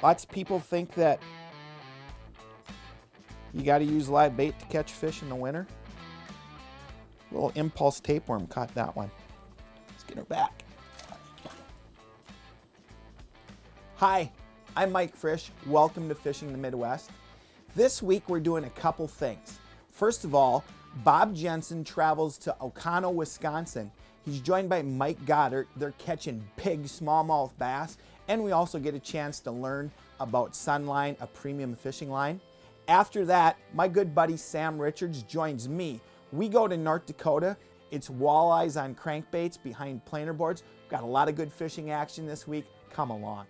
Lots of people think that you got to use live bait to catch fish in the winter. Little impulse tapeworm caught that one. Let's get her back. Hi, I'm Mike Frisch. Welcome to Fishing the Midwest. This week we're doing a couple things. First of all, Bob Jensen travels to Oconto, Wisconsin. He's joined by Mike Gottheardt. They're catching big smallmouth bass, and we also get a chance to learn about Sunline, a premium fishing line. After that, my good buddy Sam Richards joins me. We go to North Dakota. It's walleyes on crankbaits behind planer boards. We've got a lot of good fishing action this week. Come along.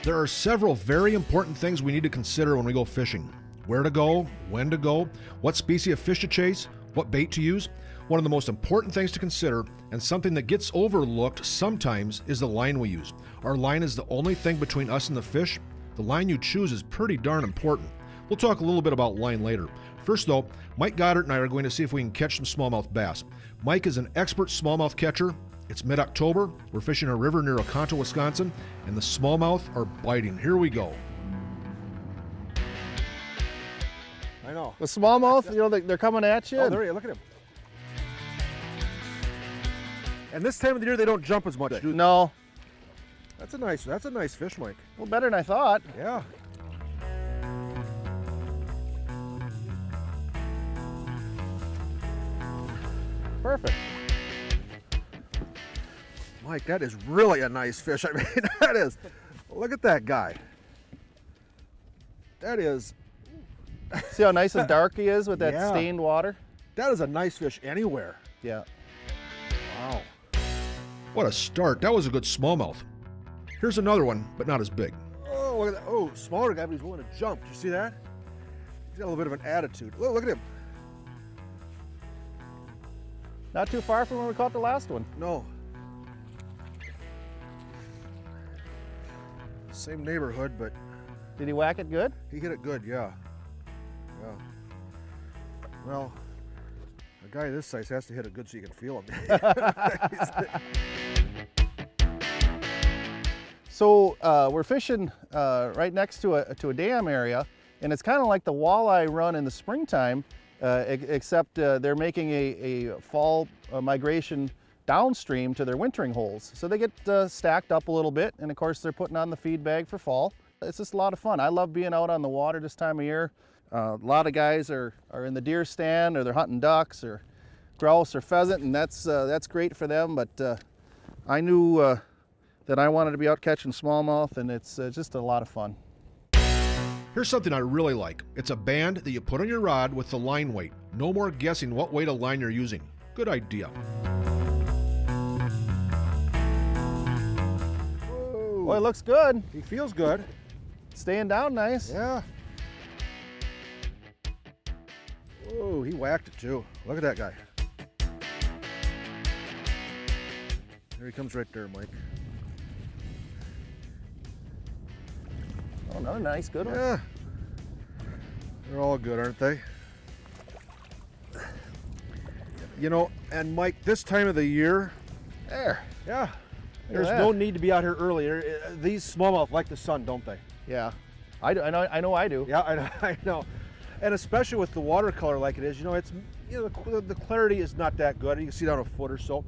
There are several very important things we need to consider when we go fishing. Where to go, when to go, what species of fish to chase, what bait to use. One of the most important things to consider, and something that gets overlooked sometimes, is the line we use. Our line is the only thing between us and the fish. The line you choose is pretty darn important. We'll talk a little bit about line later. First though, Mike Gottheardt and I are going to see if we can catch some smallmouth bass. Mike is an expert smallmouth catcher. It's mid-October, we're fishing a river near Oconto, Wisconsin, and the smallmouth are biting. Here we go. I know. The smallmouth, you know, they're coming at you. Oh, there you look at him. And this time of the year, they don't jump as much, do they? No. That's a nice fish, Mike. Well, better than I thought. Yeah. Perfect. Mike, that is really a nice fish. I mean, that is, look at that guy. That is. See how nice and dark he is with that stained water? That is a nice fish anywhere. Yeah. Wow. What a start. That was a good smallmouth. Here's another one, but not as big. Oh, look at that. Oh, smaller guy, but he's willing to jump. Did you see that? He's got a little bit of an attitude. Look at him. Not too far from where we caught the last one. No. Same neighborhood, but Did he whack it good? he hit it good, yeah. Yeah. Well, a guy this size has to hit it good so you can feel him. So we're fishing right next to a dam area, and it's kind of like the walleye run in the springtime, except they're making a fall migration downstream to their wintering holes. So they get stacked up a little bit, and of course they're putting on the feed bag for fall. It's just a lot of fun. I love being out on the water this time of year. A lot of guys are in the deer stand, or they're hunting ducks or grouse or pheasant, and that's great for them. But I knew that I wanted to be out catching smallmouth, and it's just a lot of fun. Here's something I really like. It's a band that you put on your rod with the line weight. No more guessing what weight of line you're using. Good idea. Boy, it looks good. He feels good. Staying down nice. Yeah. Oh, he whacked it too. Look at that guy. There he comes right there, Mike. Oh, another nice, good one. Yeah. They're all good, aren't they? You know, and Mike, this time of the year, There. yeah, there's that. no need to be out here earlier. These smallmouth like the sun, don't they? Yeah. I know I do. Yeah, I know. And especially with the watercolor like it is, you know, it's, you know, the clarity is not that good. You can see down a foot or so.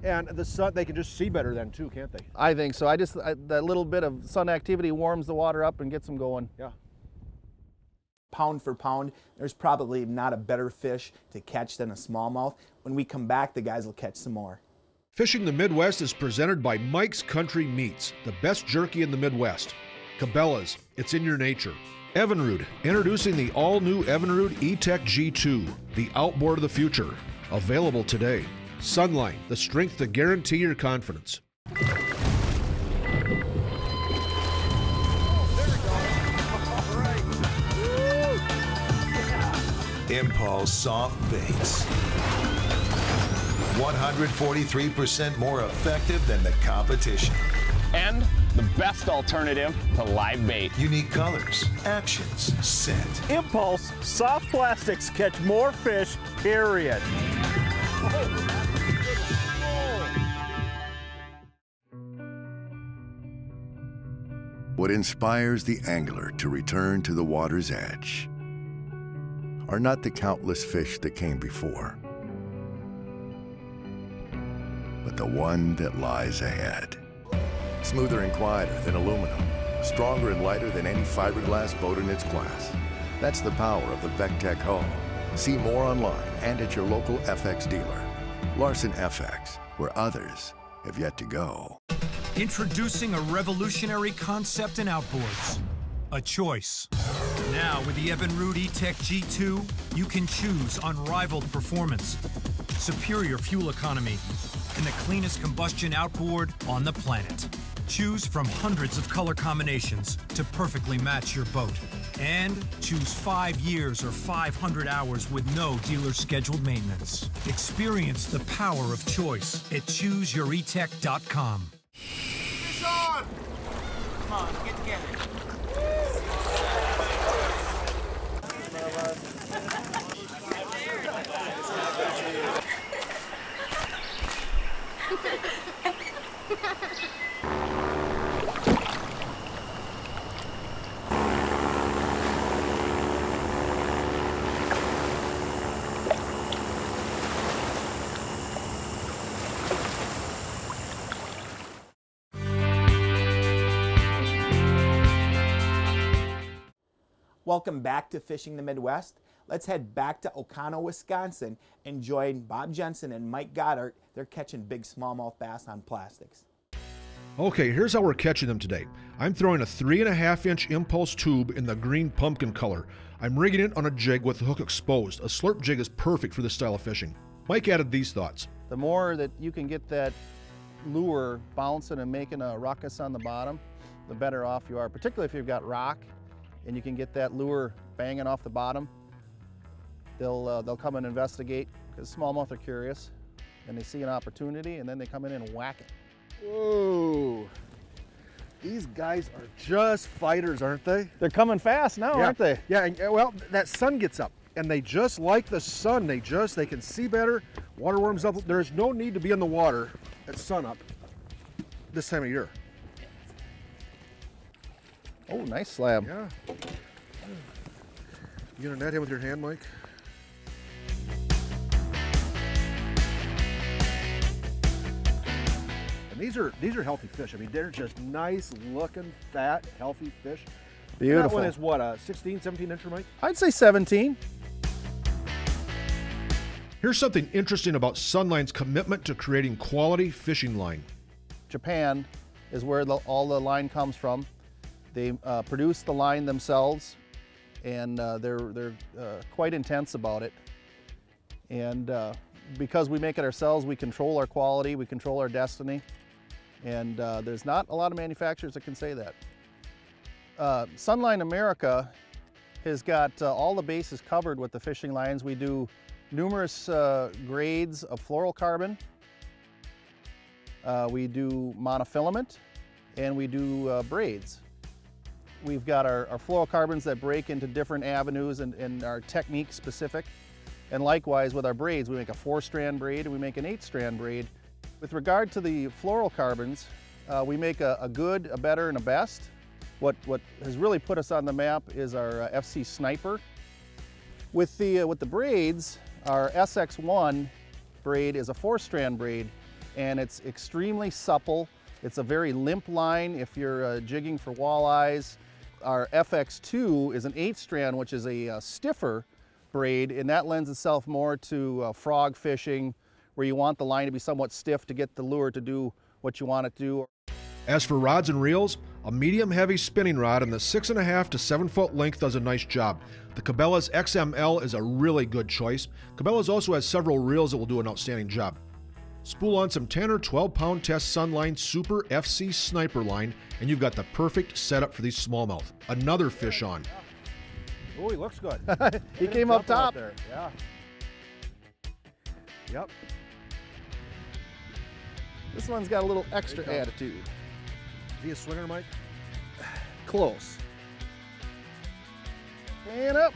And the sun, they can just see better then too, can't they? I think so. That little bit of sun activity warms the water up and gets them going. Yeah. Pound for pound, there's probably not a better fish to catch than a smallmouth. When we come back, the guys will catch some more. Fishing the Midwest is presented by Mike's Country Meats, the best jerky in the Midwest. Cabela's, it's in your nature. Evinrude, introducing the all-new Evinrude E-Tech G2, the outboard of the future. Available today. Sunline, the strength to guarantee your confidence. Impulse soft baits. 143% more effective than the competition. and the best alternative to live bait. Unique colors, actions, scent. Impulse soft plastics catch more fish, period. What inspires the angler to return to the water's edge are not the countless fish that came before, but the one that lies ahead. Smoother and quieter than aluminum, stronger and lighter than any fiberglass boat in its class. That's the power of the VecTech hull. See more online and at your local FX dealer. Larson FX, where others have yet to go. Introducing a revolutionary concept in outboards, a choice. Now with the Evinrude E-Tech G2, you can choose unrivaled performance, superior fuel economy, and the cleanest combustion outboard on the planet. Choose from hundreds of color combinations to perfectly match your boat. And choose 5 years or 500 hours with no dealer scheduled maintenance. Experience the power of choice at ChooseYourEtech.com. Fish on! Come on, get together. Welcome back to Fishing the Midwest. Let's head back to Oconto, Wisconsin and join Bob Jensen and Mike Gottheardt. They're catching big smallmouth bass on plastics. Okay, here's how we're catching them today. I'm throwing a 3.5-inch impulse tube in the green pumpkin color. I'm rigging it on a jig with the hook exposed. A slurp jig is perfect for this style of fishing. Mike added these thoughts. The more that you can get that lure bouncing and making a ruckus on the bottom, the better off you are, particularly if you've got rock and you can get that lure banging off the bottom. They'll come and investigate because smallmouth are curious and they see an opportunity and then they come in and whack it. Whoa. These guys are just fighters, aren't they? They're coming fast now, aren't they? Yeah, and, well, that sun gets up and they just like the sun. They can see better. Water warms up. There's no need to be in the water at sunup this time of year. Oh, nice slab. Yeah. You gonna net him with your hand, Mike? And these are healthy fish. I mean, they're just nice looking, fat, healthy fish. Beautiful. And that one is what, a 16, 17 incher, Mike? I'd say 17. Here's something interesting about Sunline's commitment to creating quality fishing line. Japan is where all the line comes from. They produce the line themselves, and they're quite intense about it. And because we make it ourselves, we control our quality, we control our destiny, and there's not a lot of manufacturers that can say that. Sunline America has got all the bases covered with the fishing lines. We do numerous grades of fluorocarbon. We do monofilament, and we do braids. We've got our fluorocarbons that break into different avenues and are technique specific. And likewise with our braids, we make a 4-strand braid and we make an 8-strand braid. With regard to the fluorocarbons, we make a good, a better, and a best. What has really put us on the map is our FC Sniper. With the braids, our SX1 braid is a 4-strand braid, and it's extremely supple. It's a very limp line if you're jigging for walleyes. Our FX2 is an 8-strand, which is a stiffer braid, and that lends itself more to frog fishing, where you want the line to be somewhat stiff to get the lure to do what you want it to do. As for rods and reels, a medium-heavy spinning rod in the 6.5 to 7 foot length does a nice job. The Cabela's XML is a really good choice. Cabela's also has several reels that will do an outstanding job. Spool on some 10 or 12 pound test Sunline Super FC Sniper line, and you've got the perfect setup for these smallmouth. Another fish on. Oh, he looks good. He came up top. There. Yeah. Yep. This one's got a little extra attitude. he a swinger, Mike? Close. And up.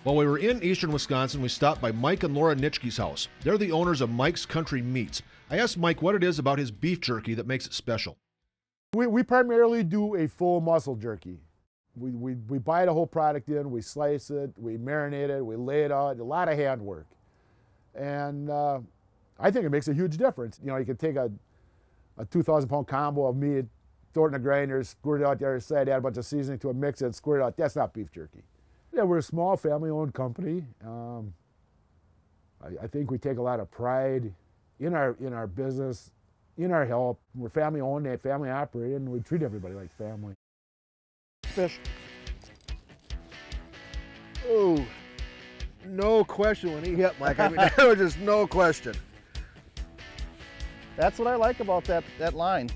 While we were in eastern Wisconsin, we stopped by Mike and Laura Nitschke's house. They're the owners of Mike's Country Meats. I asked Mike what it is about his beef jerky that makes it special. We primarily do a full muscle jerky. We buy the whole product in, we slice it, we marinate it, we lay it out, a lot of handwork. And I think it makes a huge difference. You know, you can take a 2,000-pound combo of meat, throw it in a grinder, squirt it out the other side, add a bunch of seasoning to it, mix it, squirt it out. That's not beef jerky. Yeah, we're a small family-owned company. I think we take a lot of pride in our business, in our help. We're family-owned and family-operated, and we treat everybody like family. Fish. Oh, no question when he hit, Mike. I mean, there was just no question. That's what I like about that line.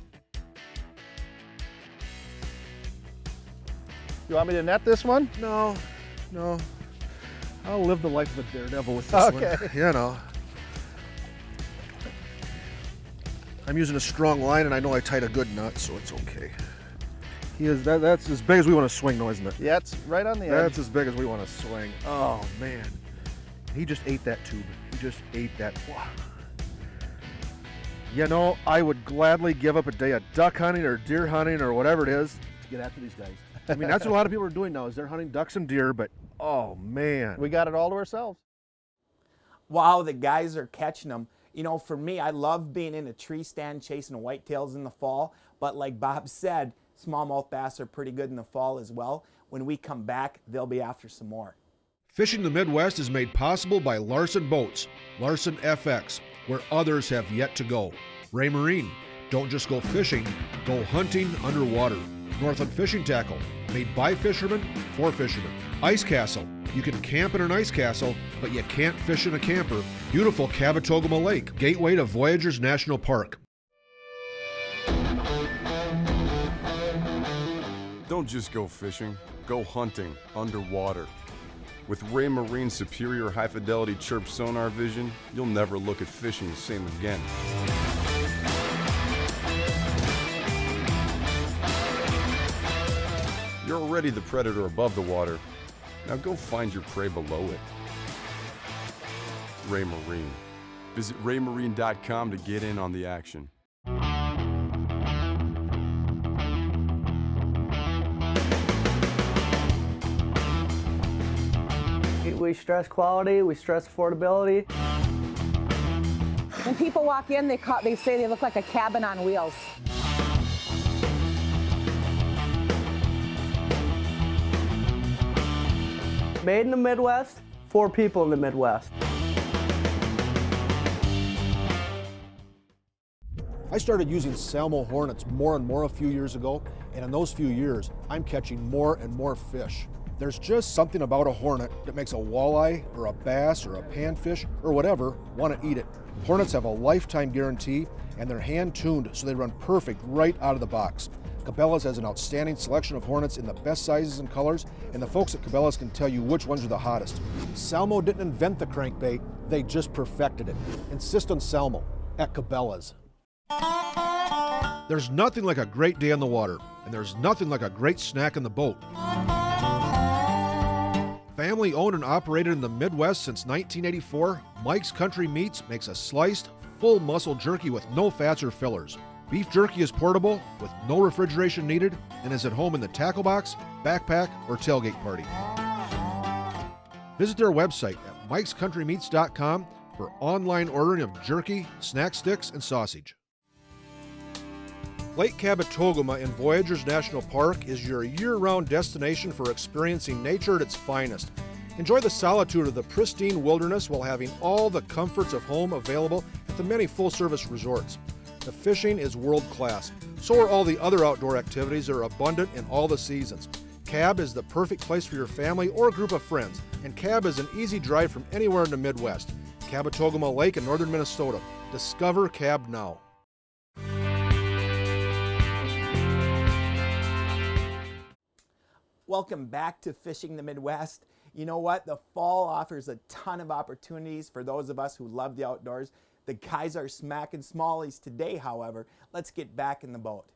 You want me to net this one? No. I'll live the life of a daredevil with this one. You know. I'm using a strong line, and I know I tied a good nut, so it's okay. That's as big as we want to swing, though, isn't it? Yeah, it's right on the edge. That's as big as we want to swing. Oh, man. He just ate that tube. He just ate that. You know, I would gladly give up a day of duck hunting or deer hunting or whatever it is to get after these guys. I mean, that's what a lot of people are doing now, is they're hunting ducks and deer, but oh, man. We got it all to ourselves. Wow, the guys are catching them. You know, for me, I love being in a tree stand chasing whitetails in the fall, but like Bob said, smallmouth bass are pretty good in the fall as well. When we come back, they'll be after some more. Fishing the Midwest is made possible by Larson Boats, Larson FX, where others have yet to go. Ray Marine, don't just go fishing, go hunting underwater. Northland Fishing Tackle, made by fishermen for fishermen. Ice Castle, you can camp in an ice castle, but you can't fish in a camper. Beautiful Cabotogama Lake, gateway to Voyageurs National Park. Don't just go fishing, go hunting underwater. With Ray Marine's superior high-fidelity chirp sonar vision, you'll never look at fishing the same again. You're already the predator above the water. Now go find your prey below it. Ray Marine. Visit raymarine.com to get in on the action. We stress quality, we stress affordability. When people walk in, they say they look like a cabin on wheels. Made in the Midwest, for people in the Midwest. I started using Salmo Hornets more and more a few years ago, and in those few years, I'm catching more and more fish. There's just something about a hornet that makes a walleye or a bass or a panfish or whatever want to eat it. Hornets have a lifetime guarantee, and they're hand-tuned so they run perfect right out of the box. Cabela's has an outstanding selection of Hornets in the best sizes and colors, and the folks at Cabela's can tell you which ones are the hottest. Salmo didn't invent the crankbait, they just perfected it. Insist on Salmo at Cabela's. There's nothing like a great day on the water, and there's nothing like a great snack in the boat. Family owned and operated in the Midwest since 1984, Mike's Country Meats makes a sliced, full muscle jerky with no fats or fillers. Beef jerky is portable with no refrigeration needed and is at home in the tackle box, backpack, or tailgate party. Visit their website at mikescountrymeats.com for online ordering of jerky, snack sticks, and sausage. Lake Cabotogama in Voyageurs National Park is your year-round destination for experiencing nature at its finest. Enjoy the solitude of the pristine wilderness while having all the comforts of home available at the many full-service resorts. The fishing is world-class. So are all the other outdoor activities that are abundant in all the seasons. Cab is the perfect place for your family or group of friends, and Cab is an easy drive from anywhere in the Midwest. Cabotogama Lake in northern Minnesota. Discover Cab now. Welcome back to Fishing the Midwest. You know what? The fall offers a ton of opportunities for those of us who love the outdoors. The guys are smacking smallies today, however. Let's get back in the boat.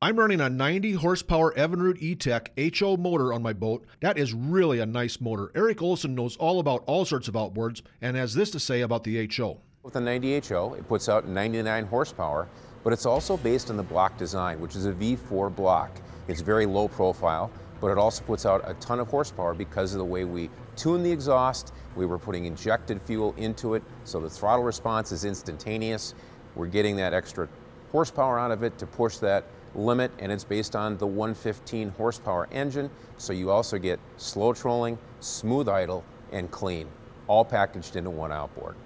I'm running a 90 horsepower Evinrude E-Tech HO motor on my boat. That is really a nice motor. Eric Olson knows all about all sorts of outboards and has this to say about the HO. With a 90 HO, it puts out 99 horsepower, but it's also based on the block design, which is a V4 block. It's very low profile, but it also puts out a ton of horsepower because of the way we tune the exhaust. We were putting injected fuel into it, so the throttle response is instantaneous. We're getting that extra horsepower out of it to push that limit, and it's based on the 115 horsepower engine, so you also get slow trolling, smooth idle, and clean, all packaged into one outboard.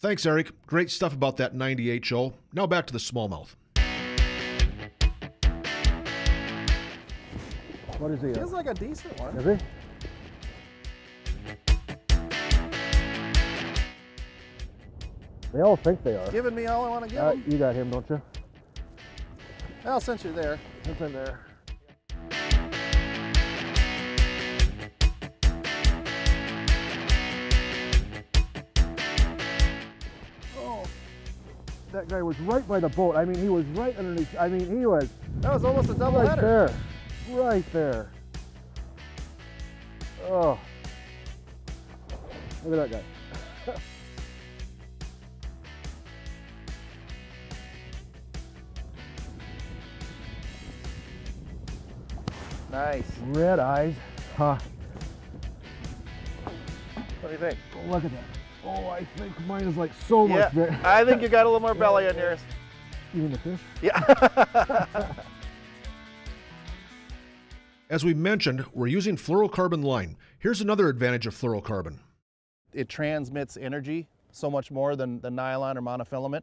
Thanks, Eric. Great stuff about that 90 HO. Now back to the smallmouth. What is he? Feels like a decent one. Is he? They all think they are. Giving me all I want to give them? You got him, don't you? Well, since you're there. It's in there. Oh, that guy was right by the boat. I mean, he was right underneath. I mean, he was. That was almost a double right header. There. Right there. Oh. Look at that guy. Nice. Red eyes. Huh. What do you think? Oh, look at that. Oh, I think mine is like so much bigger. I think you got a little more belly on yours. Even the fish? Yeah. As we mentioned, we're using fluorocarbon line. Here's another advantage of fluorocarbon. It transmits energy so much more than the nylon or monofilament.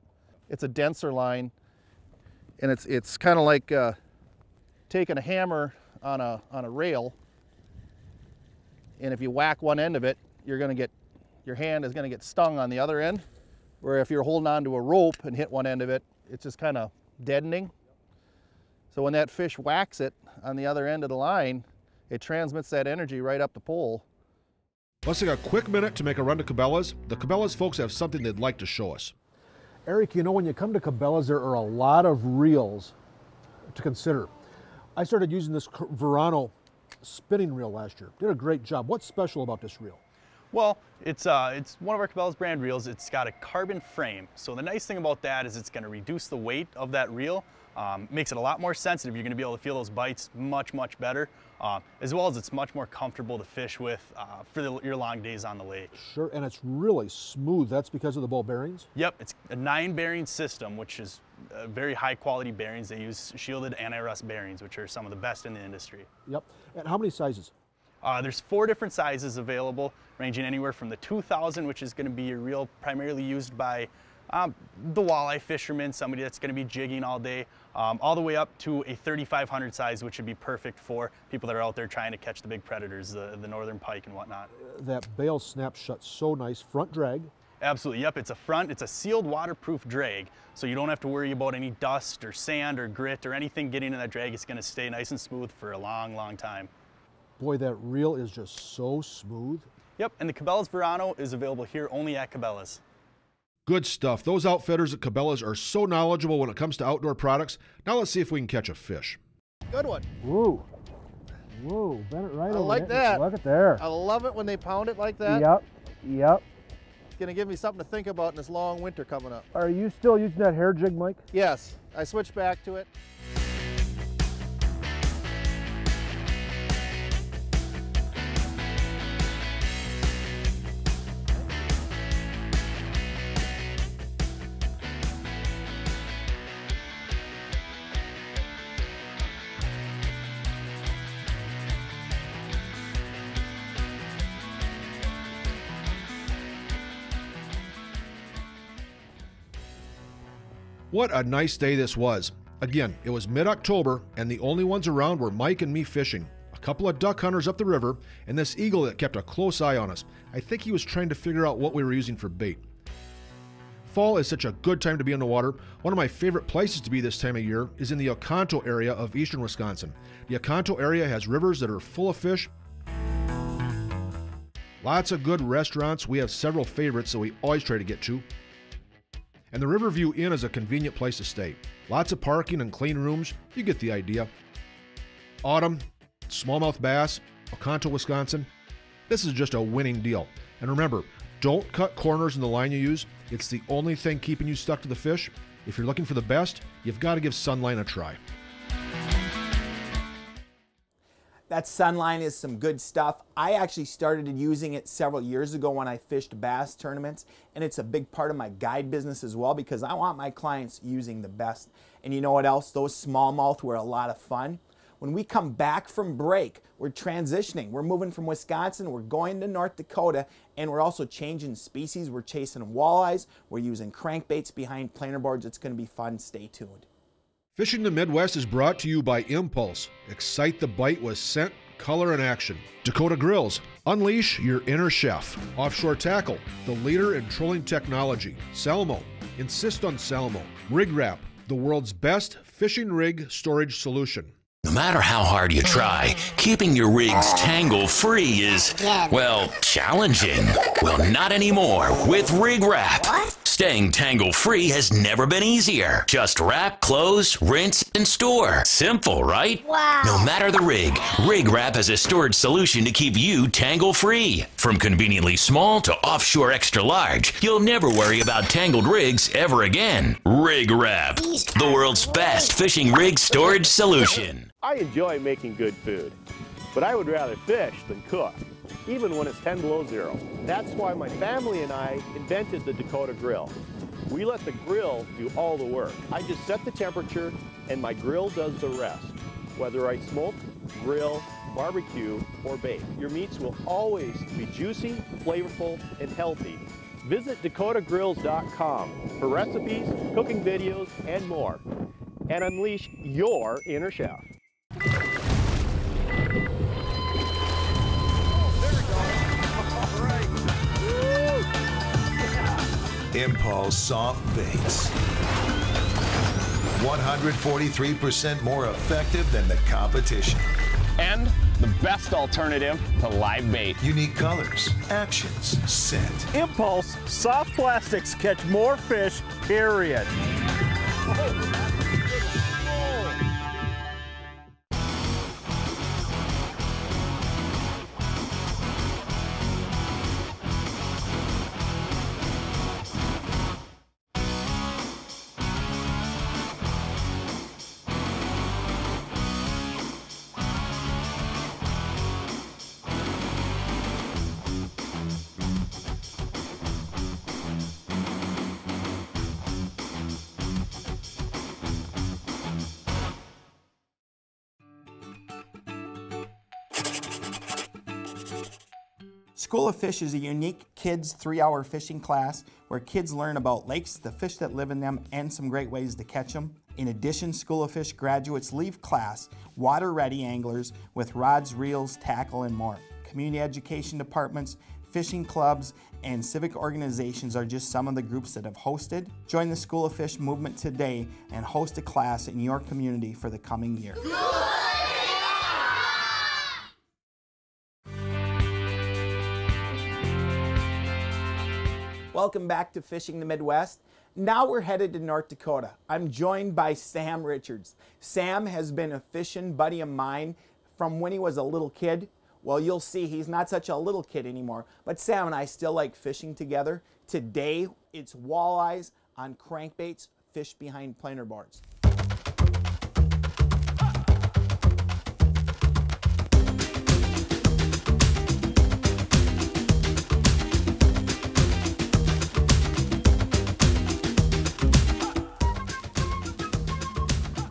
It's a denser line, and it's kind of like taking a hammer on a rail, and if you whack one end of it, your hand is going to get stung on the other end. Where if you're holding on to a rope and hit one end of it, it's just kind of deadening. So when that fish whacks it on the other end of the line, it transmits that energy right up the pole. Let's take a quick minute to make a run to Cabela's. The Cabela's folks have something they'd like to show us. Eric, you know, when you come to Cabela's, there are a lot of reels to consider. I started using this Verano spinning reel last year. Did a great job. What's special about this reel? Well, it's one of our Cabela's brand reels. It's got a carbon frame. So the nice thing about that is it's going to reduce the weight of that reel. Makes it a lot more sensitive. You're going to be able to feel those bites much, much better. As well as it's much more comfortable to fish with for your long days on the lake. Sure, and it's really smooth. That's because of the ball bearings? Yep, it's a 9-bearing system, which is very high quality bearings. They use shielded anti-rust bearings, which are some of the best in the industry. Yep, and how many sizes? There's 4 different sizes available, ranging anywhere from the 2000, which is going to be your reel primarily used by the walleye fisherman, somebody that's going to be jigging all day, all the way up to a 3500 size, which would be perfect for people that are out there trying to catch the big predators, the northern pike and whatnot. That bail snap shut so nice. Front drag? Absolutely, yep. It's a sealed waterproof drag, so you don't have to worry about any dust or sand or grit or anything getting in that drag. It's going to stay nice and smooth for a long, long time. Boy, that reel is just so smooth. Yep, and the Cabela's Verano is available here only at Cabela's. Good stuff. Those outfitters at Cabela's are so knowledgeable when it comes to outdoor products. Now let's see if we can catch a fish. Good one. Woo. Whoa, bent it right over. I like that. Look at there. I love it when they pound it like that. Yep, yep. It's going to give me something to think about in this long winter coming up. Are you still using that hair jig, Mike? Yes, I switched back to it. What a nice day this was. Again, it was mid-October, and the only ones around were Mike and me fishing. A couple of duck hunters up the river, and this eagle that kept a close eye on us. I think he was trying to figure out what we were using for bait. Fall is such a good time to be in the water. One of my favorite places to be this time of year is in the Oconto area of eastern Wisconsin. The Oconto area has rivers that are full of fish. Lots of good restaurants. We have several favorites that we always try to get to. And the Riverview Inn is a convenient place to stay. Lots of parking and clean rooms. You get the idea. Autumn, smallmouth bass, Oconto, Wisconsin. This is just a winning deal. And remember, don't cut corners in the line you use. It's the only thing keeping you stuck to the fish. If you're looking for the best, you've got to give Sunline a try. That Sunline is some good stuff. I actually started using it several years ago when I fished bass tournaments, and it's a big part of my guide business as well because I want my clients using the best. And you know what else? Those smallmouth were a lot of fun. When we come back from break, we're transitioning. We're moving from Wisconsin, we're going to North Dakota, and we're also changing species. We're chasing walleyes, we're using crankbaits behind planer boards. It's going to be fun. Stay tuned. Fishing the Midwest is brought to you by Impulse. Excite the bite with scent, color, and action. Dakota Grills. Unleash your inner chef. Offshore Tackle, the leader in trolling technology. Salmo. Insist on Salmo. Rig Wrap, the world's best fishing rig storage solution. No matter how hard you try, keeping your rigs tangle-free is, well, challenging. Well, not anymore with Rig Wrap. Staying tangle-free has never been easier. Just wrap, close, rinse, and store. Simple, right? Wow. No matter the rig, Rig Wrap has a storage solution to keep you tangle-free. From conveniently small to offshore extra large, you'll never worry about tangled rigs ever again. Rig Wrap, the world's best fishing rig storage solution. I enjoy making good food, but I would rather fish than cook, even when it's 10 below zero. That's why my family and I invented the Dakota Grill. We let the grill do all the work. I just set the temperature and my grill does the rest. Whether I smoke, grill, barbecue, or bake, your meats will always be juicy, flavorful, and healthy. Visit dakotagrills.com for recipes, cooking videos, and more, and unleash your inner chef. Impulse soft baits. 143% more effective than the competition. And the best alternative to live bait. Unique colors, actions, scent. Impulse soft plastics catch more fish, period. School of Fish is a unique kids 3-hour fishing class where kids learn about lakes, the fish that live in them, and some great ways to catch them. In addition, School of Fish graduates leave class water-ready anglers with rods, reels, tackle, and more. Community education departments, fishing clubs, and civic organizations are just some of the groups that have hosted. Join the School of Fish movement today and host a class in your community for the coming year. Welcome back to Fishing the Midwest. Now we're headed to North Dakota. I'm joined by Sam Richards. Sam has been a fishing buddy of mine from when he was a little kid. Well, you'll see he's not such a little kid anymore, but Sam and I still like fishing together. Today, it's walleyes on crankbaits, fish behind planer boards.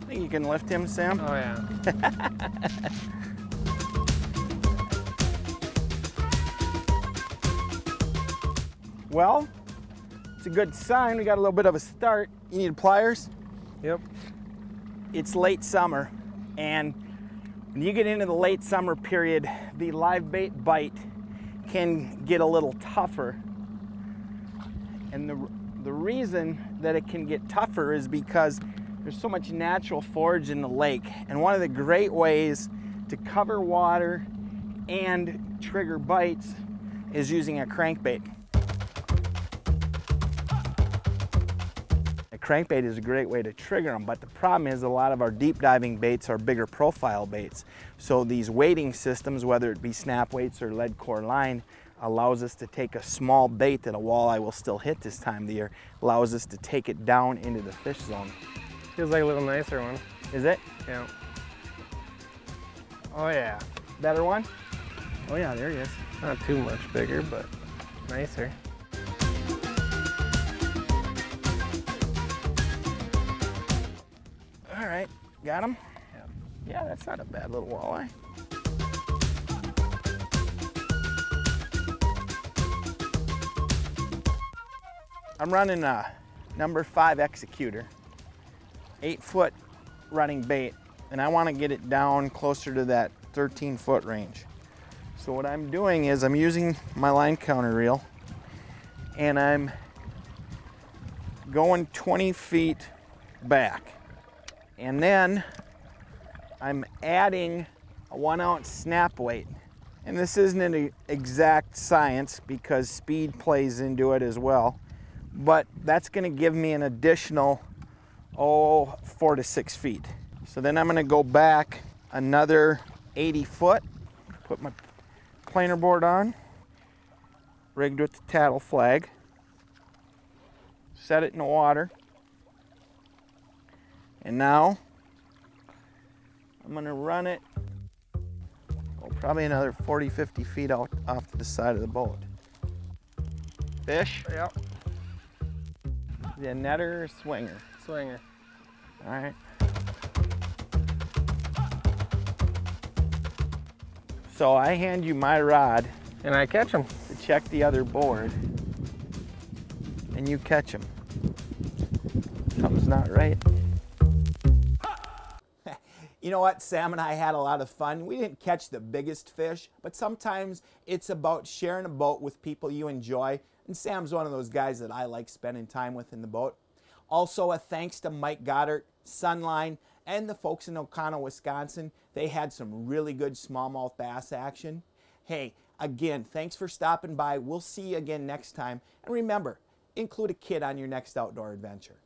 You can lift him, Sam? Oh, yeah. Well, it's a good sign. We got a little bit of a start. You need pliers? Yep. It's late summer, and when you get into the late summer period, the live bait bite can get a little tougher. And the reason that it can get tougher is because there's so much natural forage in the lake, and one of the great ways to cover water and trigger bites is using a crankbait. A crankbait is a great way to trigger them, but the problem is a lot of our deep diving baits are bigger profile baits. So these weighting systems, whether it be snap weights or lead core line, allows us to take a small bait that a walleye will still hit this time of the year, allows us to take it down into the fish zone. Feels like a little nicer one. Is it? Yeah. Oh yeah. Better one? Oh yeah, there he is. Not too much bigger, but nicer. All right, got him? Yeah, that's not a bad little walleye. I'm running a number 5 executor, 8-foot running bait, and I want to get it down closer to that 13-foot range. So what I'm doing is I'm using my line counter reel, and I'm going 20 feet back. And then I'm adding a 1-ounce snap weight. And this isn't an exact science because speed plays into it as well. But that's gonna give me an additional, 4 to 6 feet. So then I'm gonna go back another 80 foot, put my planer board on, rigged with the tattle flag, set it in the water, and now I'm gonna run it probably another 40, 50 feet out off to the side of the boat. Fish? Yep. Is it a netter or swinger? Swinger. All right. So I hand you my rod. And I catch them. To check the other board. And you catch them. Something's not right. You know what? Sam and I had a lot of fun. We didn't catch the biggest fish, but sometimes it's about sharing a boat with people you enjoy. And Sam's one of those guys that I like spending time with in the boat. Also, a thanks to Mike Gottheardt, Sunline, and the folks in Oconto, Wisconsin. They had some really good smallmouth bass action. Hey, again, thanks for stopping by. We'll see you again next time. And remember, include a kid on your next outdoor adventure.